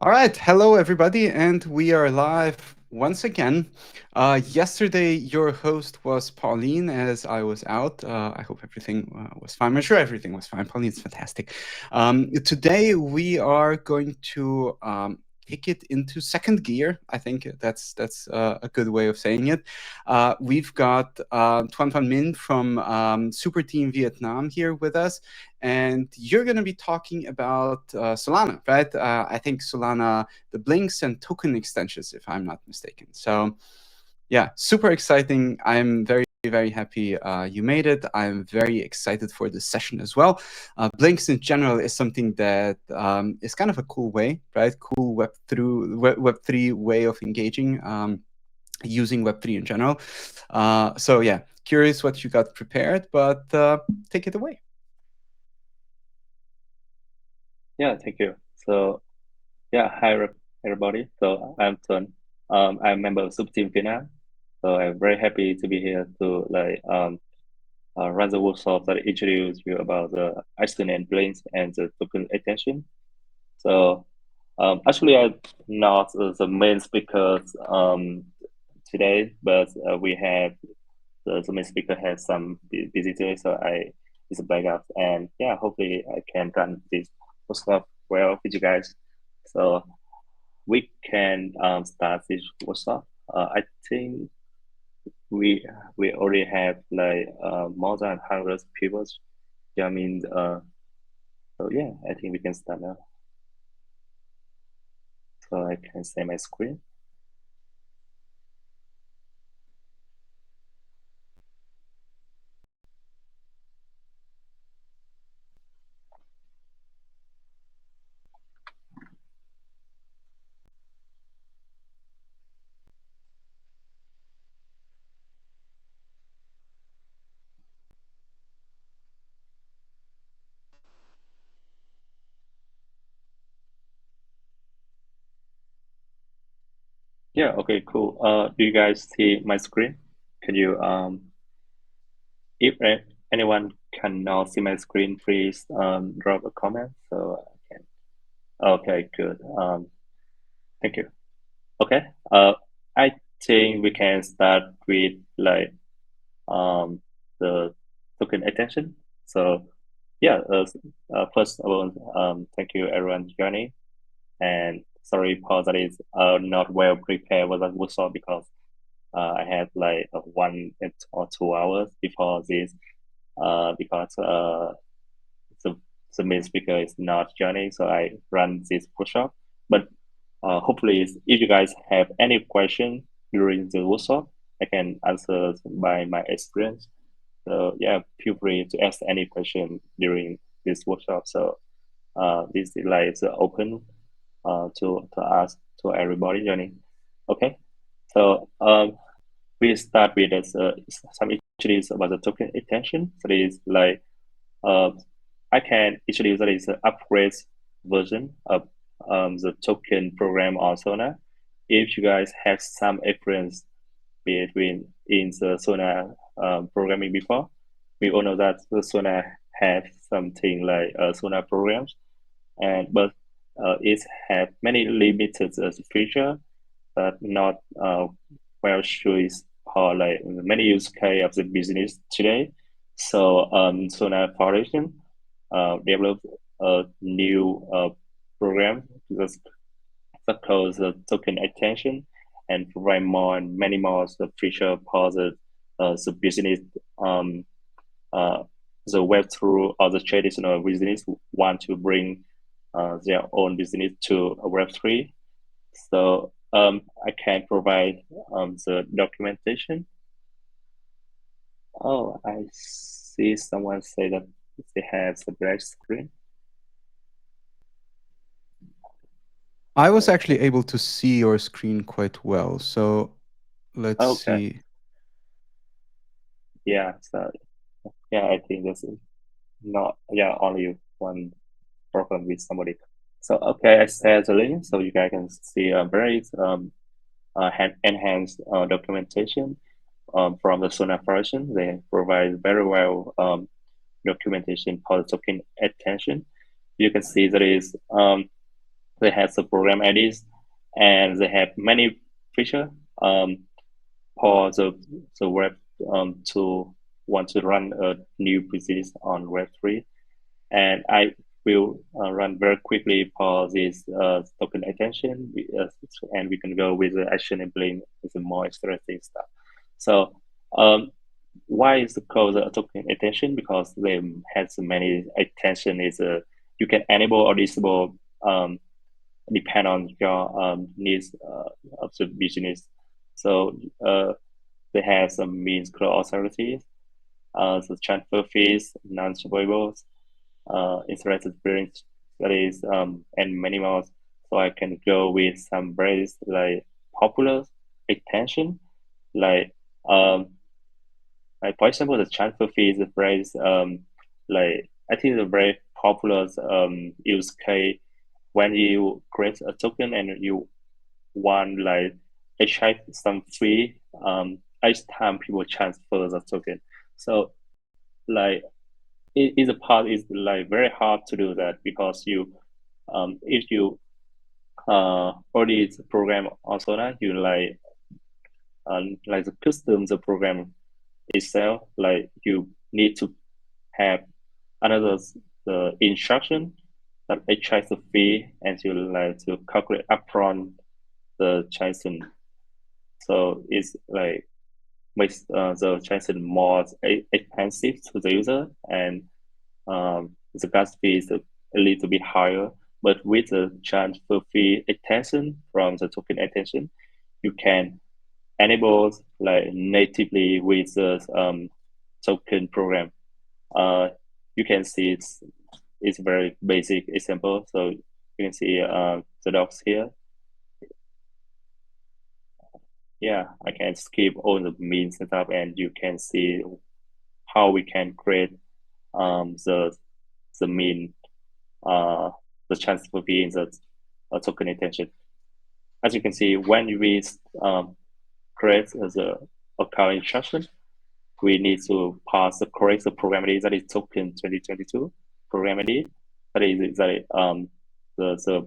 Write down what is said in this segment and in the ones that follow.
All right, hello everybody, and we are live once again. Yesterday, your host was Pauline, as I was out. I hope everything was fine. I'm sure everything was fine. Pauline's fantastic. Today, we are going to kick it into second gear. I think that's a good way of saying it. We've got Tuan Van Min from Super Team Vietnam here with us, and you're going to be talking about Solana, right? I think Solana, the blinks and token extensions, if I'm not mistaken. So, yeah, super exciting. I'm very happy you made it. I'm very excited for this session as well. Blinks in general is something that is kind of a cool way, right? Cool Web3 way of engaging. Using Web3 in general. So yeah, curious what you got prepared, but take it away. Yeah, thank you. So, hi everybody. So I'm Tuấn. I'm a member of Super Team Vietnam. So I'm very happy to be here to run the workshop that introduce you about the action and brains and the token attention. So actually I'm not the main speaker today, but we have the main speaker has some visitors, so I is a backup, and yeah, hopefully I can run this workshop well with you guys. So we can start this workshop. I think we we already have more than 100 people joining. So yeah, I think we can start now. So I can share my screen. Yeah, okay, cool. Do you guys see my screen? Can you if anyone cannot see my screen, please drop a comment so I can. Okay, good. Thank you. Okay. I think we can start with um the token attention. So yeah, first of all, thank you everyone joining, and sorry Paul that is not well prepared with that workshop because I had like 1 or 2 hours before this because the, the main speaker is not joining, so I run this workshop. But hopefully, if you guys have any question during the workshop, I can answer by my experience. So yeah, feel free to ask any question during this workshop. So this is like it's open to ask to everybody joining. Okay, so we start with some introduce about the token intention. So it is like uh, I can introduce that is an upgrade version of the token program on Solana. If you guys have some experience between in the Solana programming before, we all know that the Solana have something like Solana programs, and but it have many limited feature that not well choice or like many use case of the business today. So Solana Foundation developed a new program that calls the token attention and provide more and many more the feature for the business um uh the web through or the traditional business want to bring their own business to a web 3. So I can provide the documentation. Oh, I see someone say that they have the black screen. I was actually Okay. able to see your screen quite well. So let's Okay. see. Yeah. So yeah, I think this is not only one problem with somebody. So okay, I shared the link so you guys can see a very enhanced documentation from the Sona version. They provide very well documentation for the token attention. You can see that is They have the program IDs, and they have many feature um, for the web to want to run a new business on Web3. And I will run very quickly for this token attention, and we can go with the action and blame with the more interesting stuff. So um, why is it called the token attention? Because they has many attention is you can enable or disable depend on your needs of the business. So they have some means cloud authorities, the transfer fees, non-survivables, interest experience studies, and many more. So I can go with some very like popular attention, like um, like for example, the transfer fee is a very like I think the very popular use case when you create a token and you want like extract some fee each time people transfer the token. So like it is a part is like very hard to do that because you if you already program on Solana, you like the custom the program itself, like you need to have another the instruction that extracts the fee and you like to calculate upfront the transaction. So it's like makes the transaction more expensive to the user and the gas fee is a little bit higher. But with the transfer fee extension from the token extension, you can enable like natively with the token program. Uh, you can see it's very basic example. So you can see the docs here. Yeah, I can skip all the mean setup and you can see how we can create the mean uh, the transfer fee in the token intention. As you can see, when we create the account instruction, we need to pass the correct program ID that is token 2022 program ID. That is the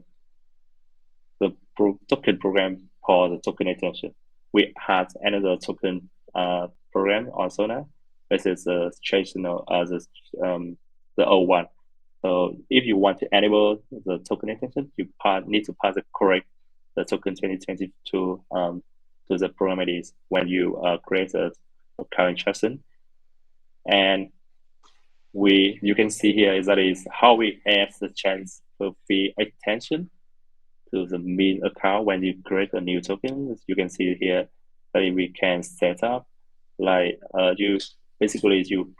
token program for the token intention. We had another token program on Solana. This is the traditional the O1. So if you want to enable the token intention, you need to pass the correct the token 2022 to the program IDs when you create a current transaction. And you can see here is that is how we add the chance for fee attention to the main account when you create a new token. You can see here that we can set up like you basically you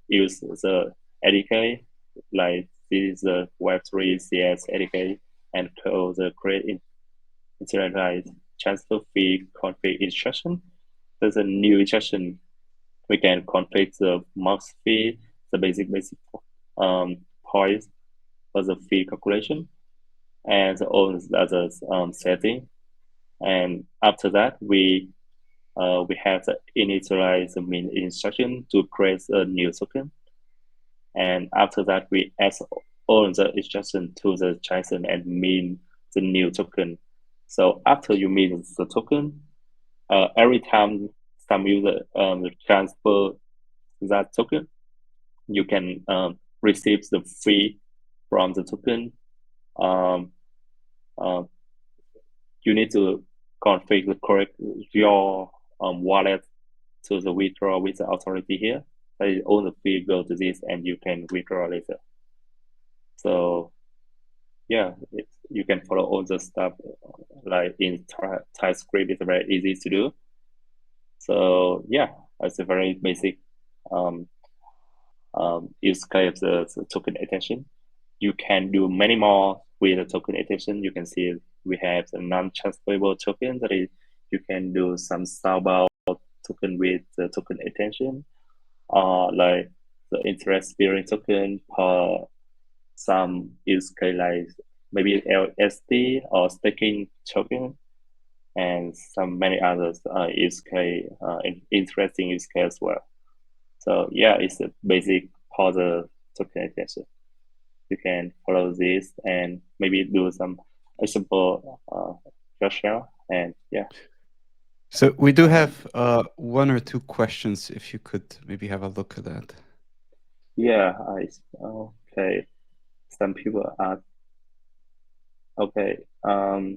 use the ADK like this is the Web3 CS ADK and call the create initialize transfer fee config instruction. There's a new instruction we can configure the max fee, the basic points for the fee calculation and all the other setting. And after that, we have the initialize the main instruction to create a new token. And after that, we add all the instruction to the transaction and mean the new token. So after you mean the token, every time some user transfer that token, you can receive the fee from the token. Um, uh, you need to configure the correct your wallet to the withdraw with the authority here. That is all the fee go to this, and you can withdraw later. So yeah, you can follow all the stuff like in TypeScript. It's very easy to do. So yeah, it's a very basic um, use case of the token attention. You can do many more with the token attention. You can see we have the non-transferable token that is you can do some Starbound token with the token attention, like the interest bearing token per some use case like maybe LSD or staking token and some many others use case interesting use case as well. So yeah, it's a basic for the token attention. You can follow this and maybe do some example, Joshua, and yeah, So we do um, have one or two questions. If you could maybe have a look at that. yeah, okay. Some people ask, okay, uh,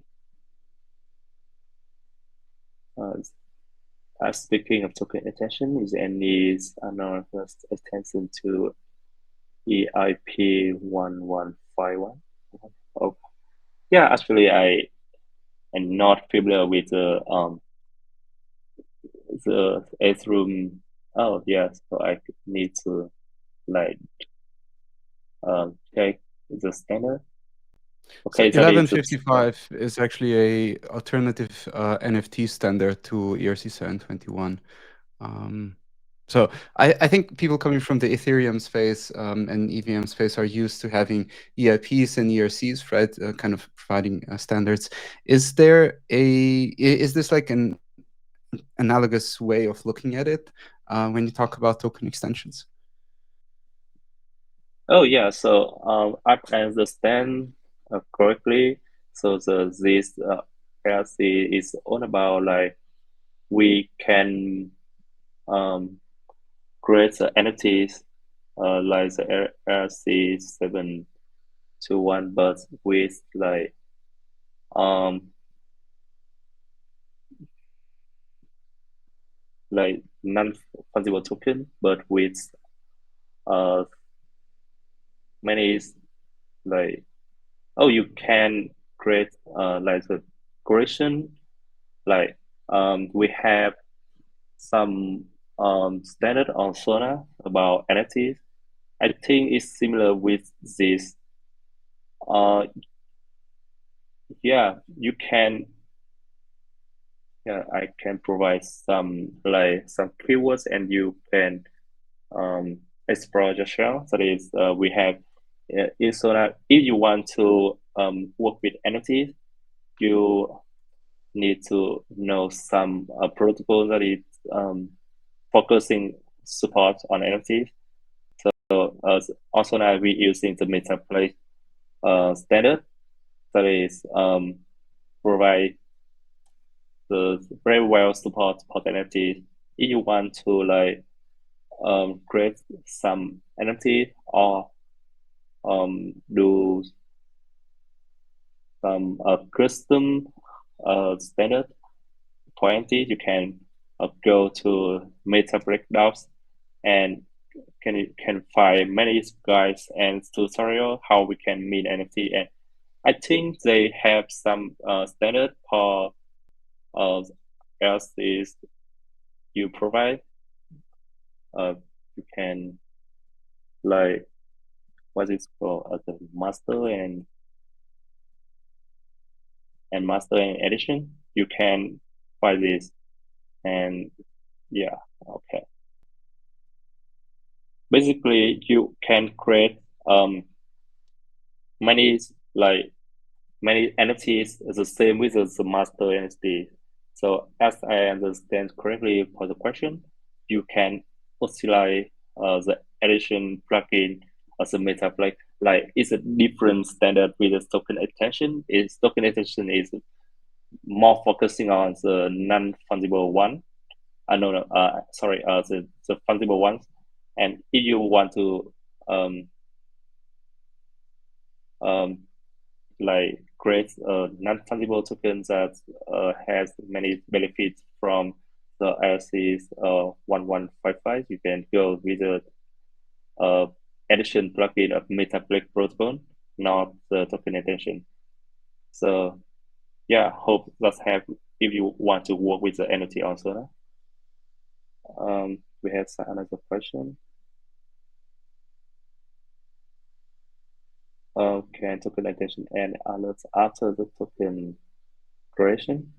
speaking of token attention, is there any anonymous attention to EIP 1151? Oh, yeah, actually, I am not familiar with the Ethereum. Oh, yes, so I need to like check the standard. So Okay, that is yeah. 1155 is actually a alternative NFT standard to ERC 721. Um, so I think people coming from the Ethereum space and EVM space are used to having EIPs and ERCs, right? Kind of providing standards. Is this like an analogous way of looking at it when you talk about token extensions? Oh yeah, so I understand correctly. So this LLC is all about like we can um, create the entities like the LLC 721, but with um like non-fungible token, but with uh many like oh you can create like the creation like we have some standard on Solana about NFTs. I think it's similar with this. Uh, yeah, you can. Yeah, I can provide some like some keywords, and you can explore yourself. That is, we have in Solana. If you want to work with NFTs, you need to know some protocol that is focusing support on NFTs. So also now we using the metaplate standard that is provide the very well support NFT. If you want to like create some NFT or do some custom standard for NFT, you can go to meta breakdowns and can find many guides and tutorial how we can mint NFT. And I think they have some standard for else is you provide. Uh, you can like what is called as a master and edition. You can find this and yeah, okay. Basically, you can create um many like many NFTs is the same with the master NFT. So as I understand correctly for the question, you can oscillate the edition plugin as a meta plug. Like it's a different standard with the token extension. Is token extension is more focusing on the non-fungible one. No, no, sorry, the fungible ones. And if you want to um, um, like create a non-fungible token that has many benefits from the IRC's 1155. You can go with the uh, addition plugin of Metablick protocol, not the token attention. So yeah, hope that's help if you want to work with the entity also. We have another question. Can token attention and alerts after the token creation?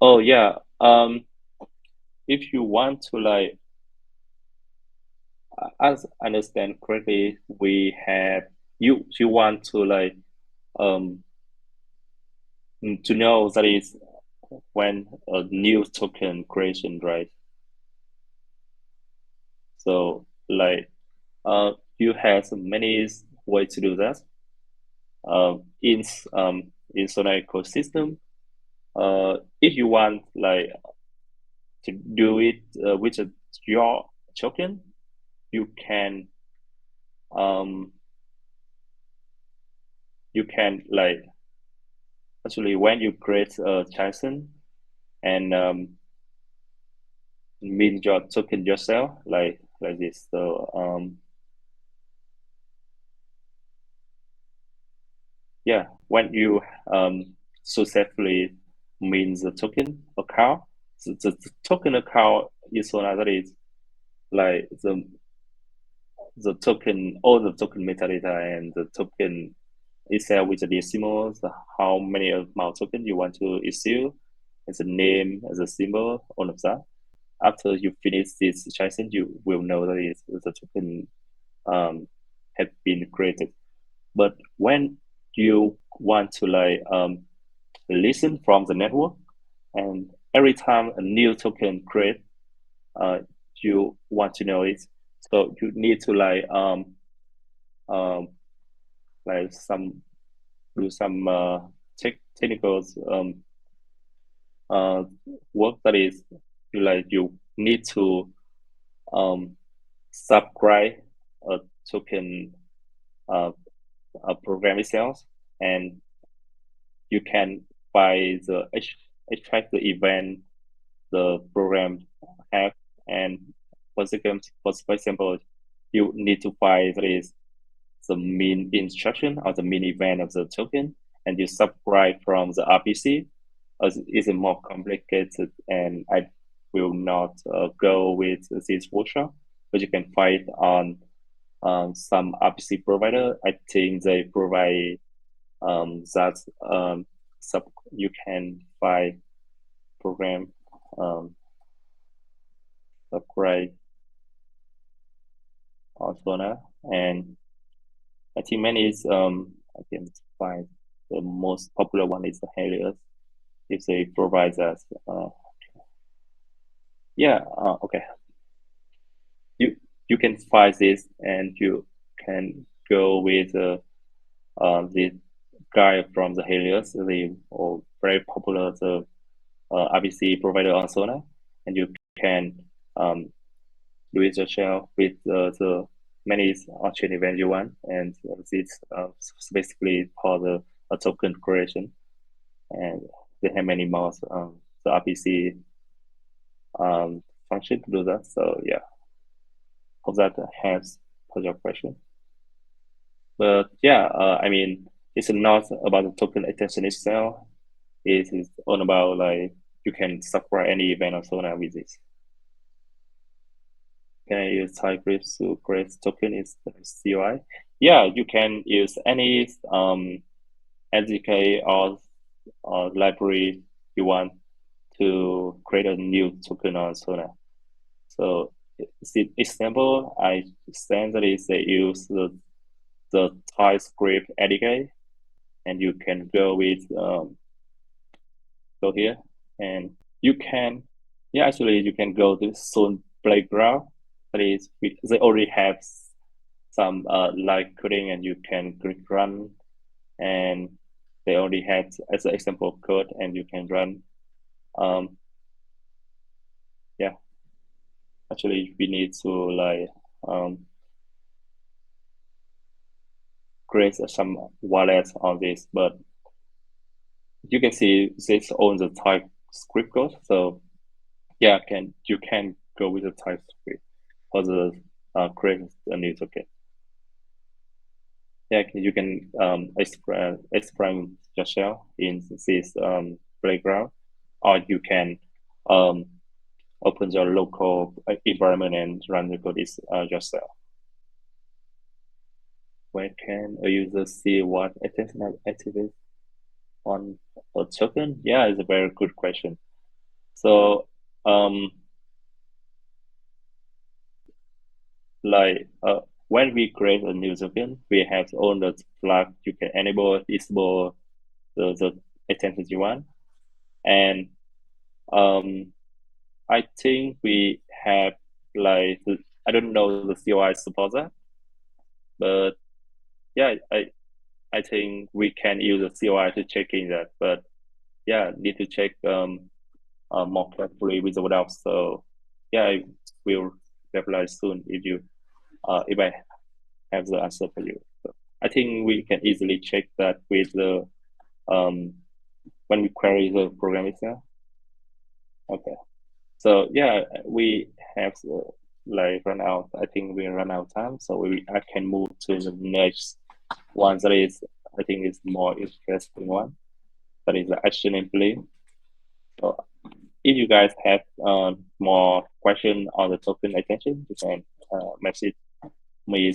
Oh yeah. If you want to like, as I understand correctly, we have you want to like um to know that is when a new token creation, right? So like you have many way to do that. In in Solana ecosystem, if you want like to do it with your token, you can um you can like actually when you create a JSON and mint your token yourself like this. So yeah, when you successfully mint the token account, the token account is another is like the token, all the token metadata and the token itself with the decimals, how many amount token you want to issue, as a name, as a symbol, all of that. After you finish this JSON, you will know that the token have been created. But when you want to like listen from the network, and every time a new token create, uh, you want to know it. So you need to um, like some do some technical uh, work that is you need to um, subscribe a token uh, a program itself, and you can by the extract the event the program have, and for example you need to find that is the main instruction or the main event of the token, and you subscribe from the RPC as is more complicated, and I will not go with this workshop, but you can find on some RPC provider. I think they provide that sub you can find program um, subscribe on Solana, and I think many is I can find the most popular one is the Helios if they provide that. Yeah, okay. You you can find this and you can go with the guy from the Helios, the or very popular the RPC provider on Solana, and you can um, do it yourself with the many on-chain event you want, and it's basically for the token creation, and they have many more the RPC function to do that. So yeah, hope that helps for your question. But yeah, I mean, it's not about the token attention itself. It is all about like you can subscribe any event or so on with this. Can I use TypeScript to create token is CUI? Yeah, you can use any SDK or library you want to create a new token on Solana. So the example I send that is they use the TypeScript SDK, and you can go with go here, and you can yeah actually you can go to Zone Playground. That is they already have some live coding, and you can click run, and they already have as an example code, and you can run. Um, yeah, actually we need to like um, create some wallets on this, but you can see this on the TypeScript code. So yeah, can you can go with the TypeScript for the create a new token. Yeah, you can explain yourself in this playground, or you can um, open your local environment and run the code yourself. Where can a user see what attention activities on a token? Yeah, it's a very good question. So, like when we create a new token, we have all the flag you can enable, disable the attention you want, and um, I think we have like I don't know the COI support that, but yeah, I think we can use the COI to check in that, but yeah, need to check more carefully with the what. So yeah, I will reply soon if I have the answer for you. So I think we can easily check that with the um when we query the program itself. Okay. So yeah, we have like run out. I think we run out of time, so I can move to the next one that is I think is more interesting one. That is the action and play. So if you guys have more question on the token attention, you can message me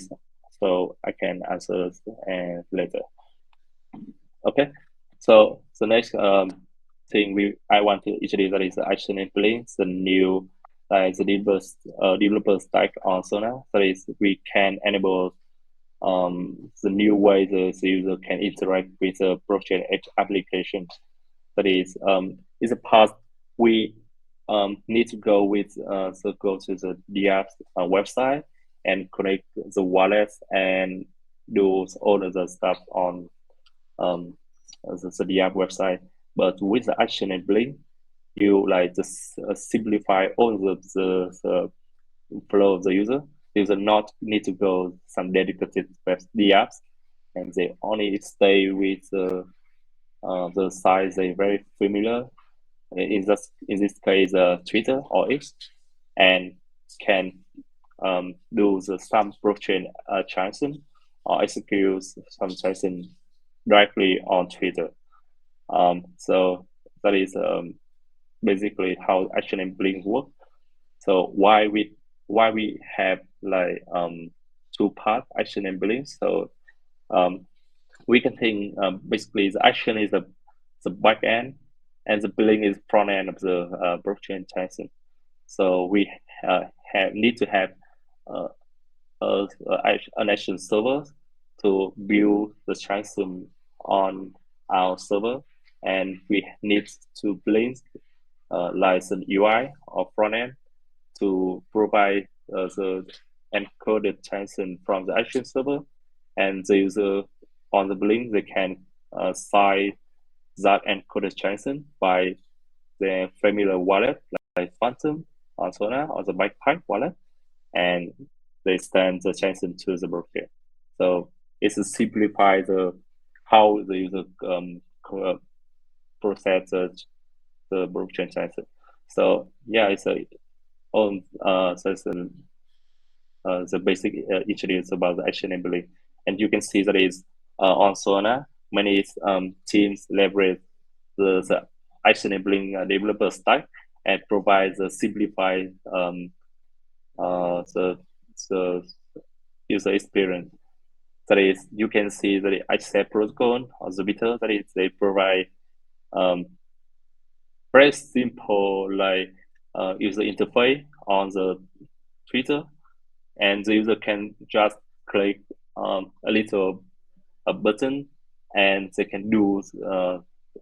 so I can answer and later. Okay. So the next thing we I want to introduce that is the action and play, the new the developer stack on Solana. That is we can enable the new way the user can interact with the blockchain application. That is a path we need to go with so go to the DApp website and connect the wallets and do all of the stuff on um, the DApp website. But with the action and blink, you like just simplify all the flow of the user. User not need to go some dedicated web DApps, and they only stay with the size they very familiar. In this case, Twitter or X, and can do some blockchain transaction or execute some transaction directly on Twitter. So that is basically how action and blink work. So why we have like two part action and blink. So um, we can think basically the action is the back end and the blink is front end of the blockchain transaction. So we need to have uh, an action server to build the transaction on our server, and we need to blend license UI or front end to provide the encoded transaction from the action server, and the user on the blink they can sign that encoded transaction by their familiar wallet like Phantom on Solana or the Backpack wallet, and they send the transaction to the blockchain. So it's a simplify the how the user process the blockchain transaction. So yeah, it's a on so it's the basic introduce about the action enabling, and you can see that is on Solana many teams leverage the action enabling developer stack and provides a simplified the user experience. That is, you can see that the accept protocol or the beta that is they provide um, very simple like user interface on the Twitter, and the user can just click a little a button, and they can do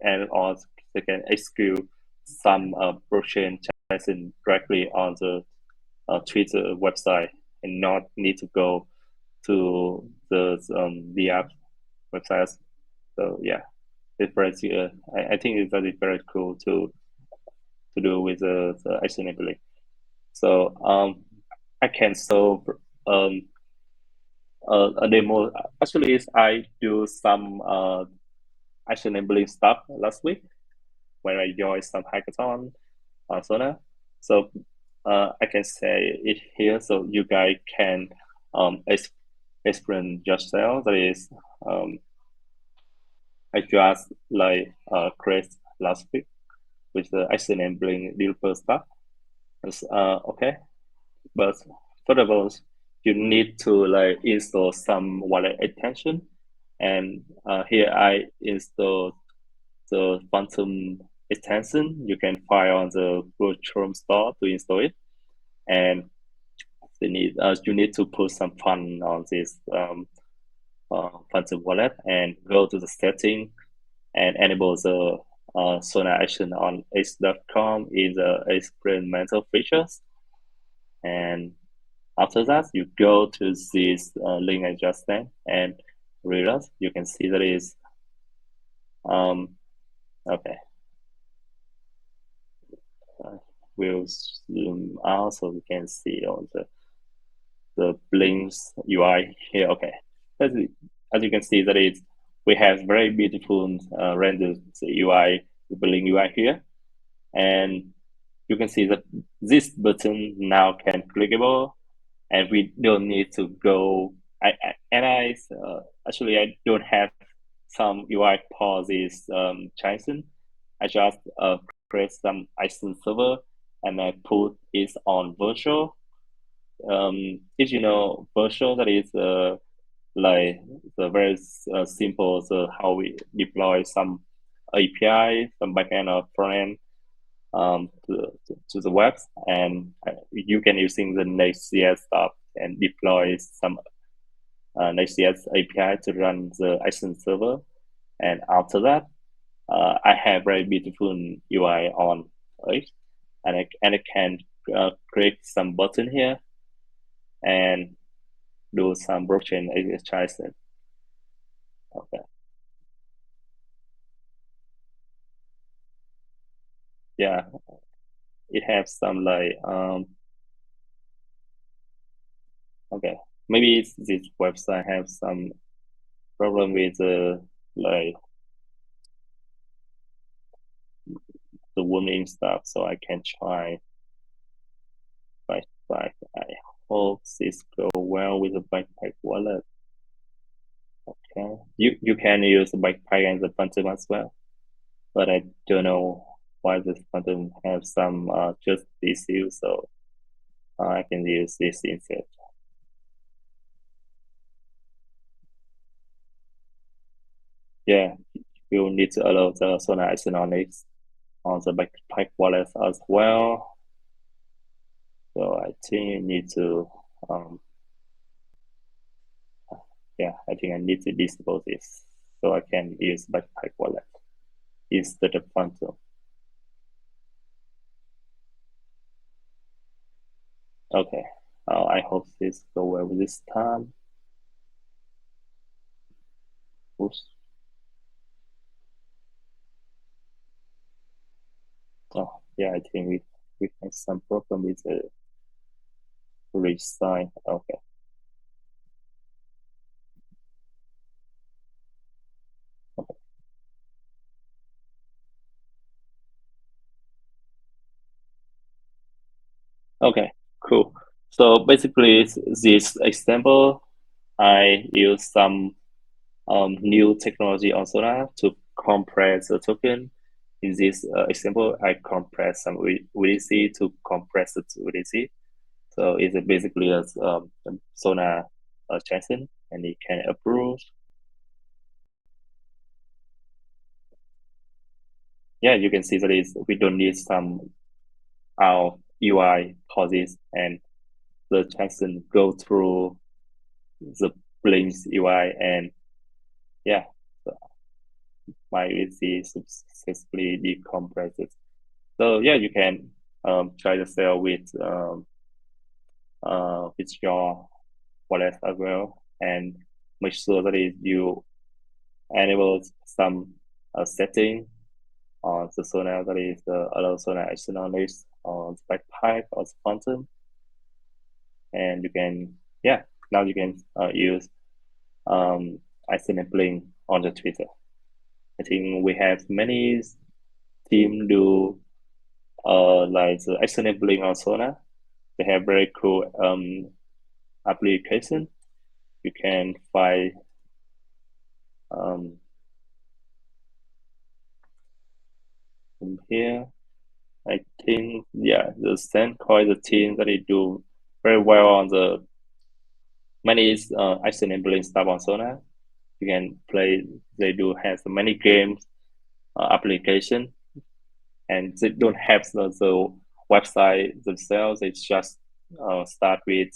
and or they can execute some blockchain transaction directly on the Twitter website and not need to go to the app websites. So yeah, it's very I think that is very cool to do with the HTML. So I can solve um a demo. Actually, is I do some action enabling stuff last week when I joined some hackathon on Sona. So I can say it here so you guys can um, explain yourself. That is, um, I just like create last week with the action enabling developer stuff. Okay, but first of all, you need to like install some wallet extension, and here I install the Phantom extension. You can find on the Google Chrome store to install it, and you need to put some fun on this Phantom wallet and go to the setting and enable the Sona action on ace.com in the experimental features. And after that, you go to this link I just sent, and results, you can see that is okay. Uh, we'll zoom out so we can see all the Blinks UI here. Okay, as, as you can see that is we have very beautiful rendered UI, Blink UI here, and you can see that this button now can clickable, and we don't need to go. Actually I don't have some UI pauses JSON. I just create some ISIN server and I put it on virtual. If you know virtual, that is like the very simple how we deploy some API, some backend or frontend to the web, and you can using the Next.js stuff and deploy some Next.js API to run the ISIN server. And after that, I have very beautiful UI on it, and I can create some button here and do some blockchain exercises. Okay, yeah, it has some like okay, maybe this website have some problem with like the warning stuff, so I can try. But I hope this go well with the backpack wallet. Okay, you can use the backpack and the phantom as well, but I don't know why this phantom have some just issue, so I can use this instead. Yeah, you need to allow the Solana Isonomics on the backpack wallet as well. So I think you need to um yeah, I think I need to disable this so I can use backpack wallet instead of phantom. Okay. I hope this go well this time. Oops. Oh, yeah, I think we have some problem with the resign. Okay. Okay. Okay. Cool. So basically, this example, I use some new technology on Solana to compress the token. In this example, I compress some UDC to compress the UDC. So it's basically a Solana JSON, and it can approve. Yeah, you can see that is we don't need some our UI pauses and the JSON go through the Blinks UI, and yeah, so my UDC successfully decompresses. So yeah, you can try to sell with your wallet as well, and make sure that you enable some setting on the Solana that is allow Solana external list on the backpipe or the quantum, and you can yeah now you can use sampling on the Twitter. I think we have many team do like the sampling on Solana. They have very cool application. You can find um, from here. I think yeah, the Sandcoin the team that they do very well on the many enabling stuff on Solana. You can play. They do have many games application, and they don't have the website themselves. It's just start with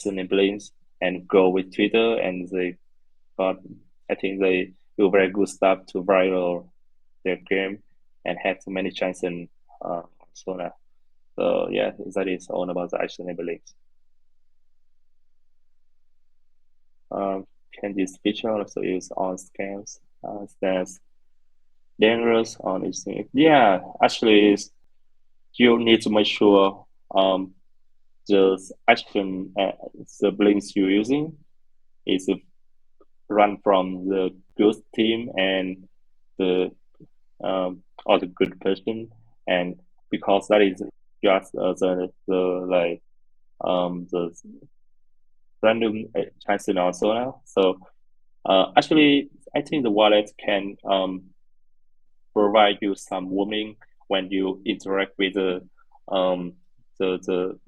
enabling and go with Twitter, and they got. I think they do very good stuff to viral their game and have many chances in Solana. So yeah, that is all about the action enabling. can this feature also use on scams? That's dangerous on each. Yeah, actually, you need to make sure the action the blinks you're using is run from the good team and the or the good person, and because that is just the like the random chances also now. So actually, I think the wallet can provide you some warming when you interact with the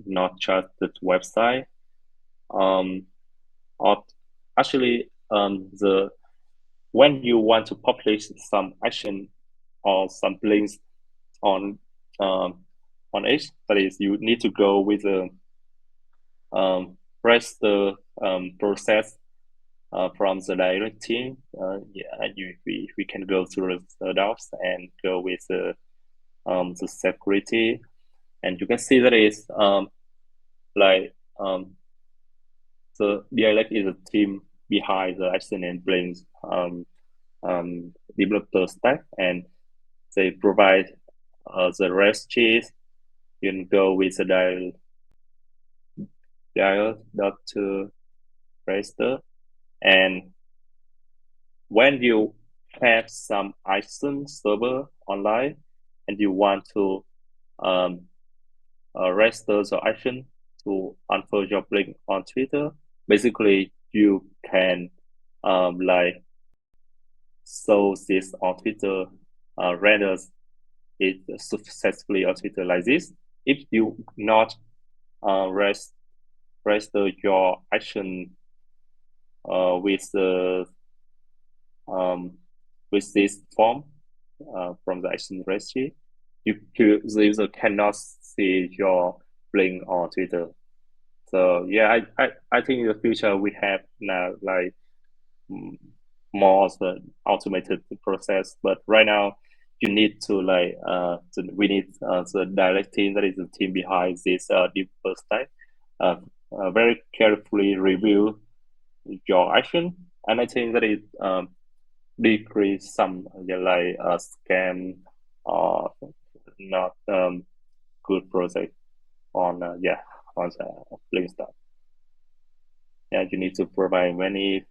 not just the website. Um, or actually the when you want to publish some action or some links on um, on it, that is, you need to go with the rest the process from the direct team. Yeah, we can go through the docs and go with the security, and you can see that is like the dialect is a team behind the action and brains developer stack, and they provide the rest cheese. You can go with the dial to register, and when you have some ISIN server online and you want to um, register the action to unfold your link on Twitter, basically you can like show this on Twitter, renders it successfully on Twitter like this. If you not register your action with the um, with this form from the action registry, the user cannot see your link on Twitter. So yeah, I think in the future we have now like mm, more of the automated process, but right now you need to we need the direct team, that is the team behind this deep first type, uh, very carefully review your action, and I think that it decrease some scam or not good project on on the link stuff. Yeah, you need to provide many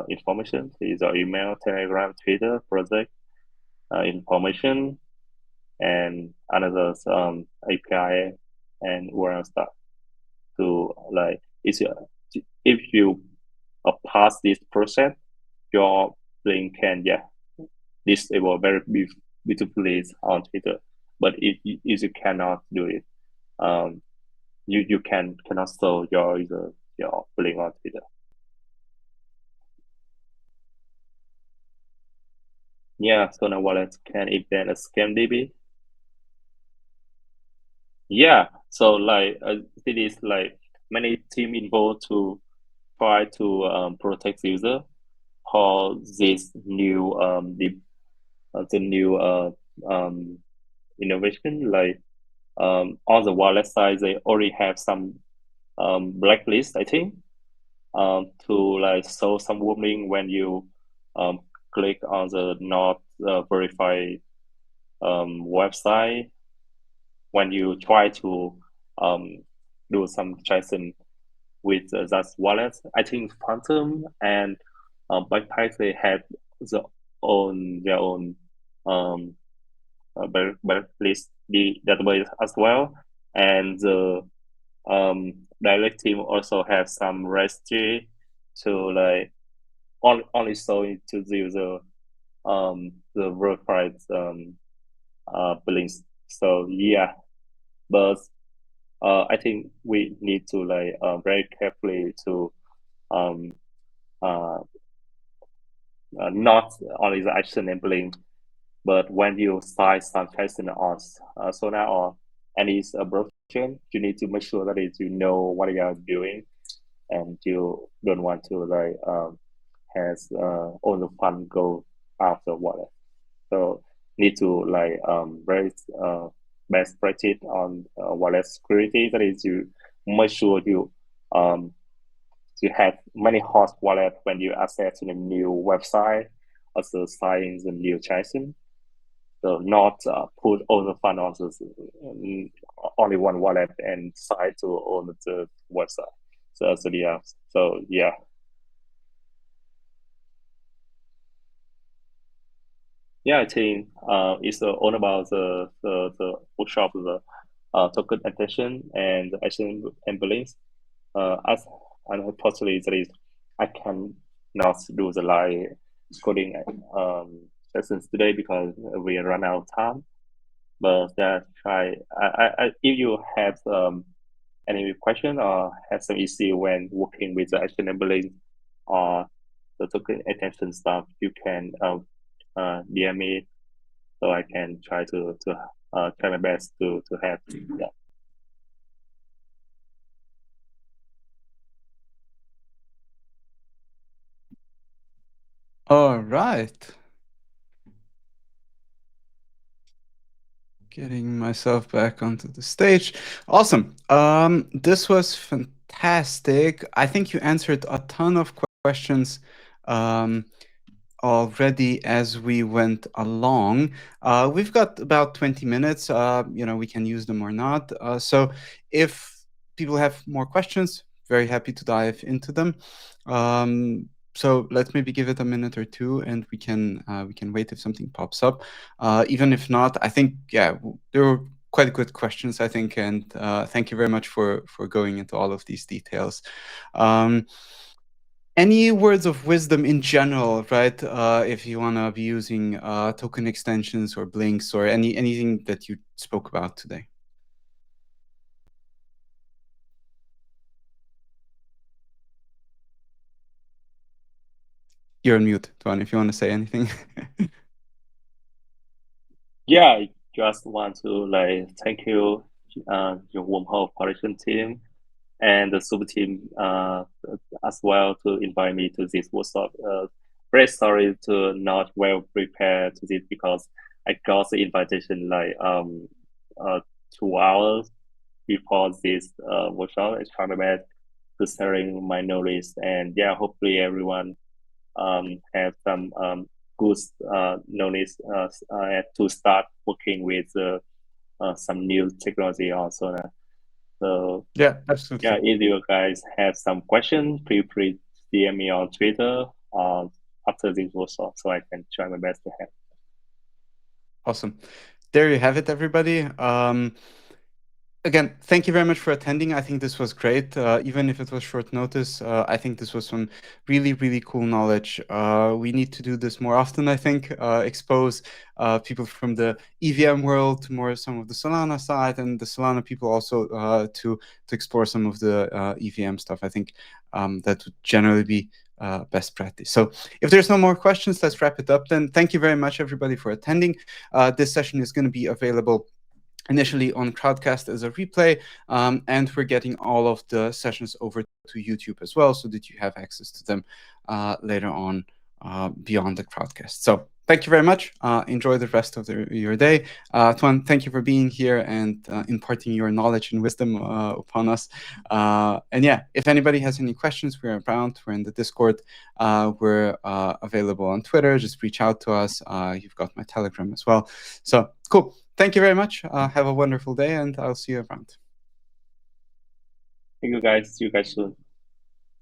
information, either email, Telegram, Twitter, project information, and another API and URL stuff to like if you pass this process, your link can disable very beautifully on Twitter. But if you cannot do it, um, you cannot show your link on Twitter. Yeah, so now wallet can event a scam DB. Yeah, so it is like many team involved to try to protect user for this new the new innovation. Like on the wallet side, they already have some blacklist, I think, to like show some warning when you um, click on the not verified website, when you try to um, do some transaction with that wallet. I think Phantom and Backpack, they have their own um, blacklist the database as well, and the direct team also have some registry to like only show it to the user the verified billings. So yeah, but I think we need to very carefully to um, uh, not only the action and billing, but when you start some testing on Solana or any blockchain, you need to make sure that is you know what you are doing, and you don't want to has all the fund go after wallet. So need to very best practice on wallet security. That is, you make sure you um to have many hot wallet when you access to the new website, also sign the new transaction. So not put all the fund on um, only one wallet and sign to all the website. So yeah, so yeah. Yeah, I think it's all about the workshop, the token attention and action and balance. As unfortunately, that is, I can not do the live coding sessions today because we run out of time. But yeah, try. If you have any question or have some issue when working with the action enabling or the token attention stuff, you can DM me so I can try to try my best to help. Yeah. All right. Getting myself back onto the stage. Awesome. This was fantastic. I think you answered a ton of questions already as we went along. We've got about 20 minutes. We can use them or not. So if people have more questions, very happy to dive into them. So let's maybe give it a minute or two, and we can wait if something pops up. Even if not, I think there were quite good questions, I think, and thank you very much for going into all of these details. Any words of wisdom in general, right? If you want to be using token extensions or blinks or anything that you spoke about today. You're on mute, Tuan, if you want to say anything. Yeah, I just want to like thank you, your Wormhole Operation team and the sub team as well to invite me to this workshop. Very sorry to not well prepared to this because I got the invitation like 2 hours before this workshop. I try my best to sharing my knowledge and yeah, hopefully everyone have some good knowledge to start working with some new technology also. So Yeah, yeah, absolutely. if you guys have some questions, feel free to DM me on Twitter after this workshop so I can try my best to help. Awesome. There you have it, everybody. Again, thank you very much for attending. I think this was great. Even if it was short notice, I think this was some really, really cool knowledge. We need to do this more often, I think, expose people from the EVM world to more some of the Solana side and the Solana people also to explore some of the EVM stuff. I think that would generally be best practice. So if there's no more questions, let's wrap it up then. Thank you very much, everybody, for attending. This session is going to be available initially on Crowdcast as a replay, and we're getting all of the sessions over to YouTube as well so that you have access to them later on beyond the Crowdcast. So thank you very much. Enjoy the rest of your day. Tuan, thank you for being here and imparting your knowledge and wisdom upon us. And yeah, if anybody has any questions, we're around. We're in the Discord. We're available on Twitter. Just reach out to us. You've got my Telegram as well. So cool. Thank you very much. Have a wonderful day, and I'll see you around. Thank you guys. See you guys soon.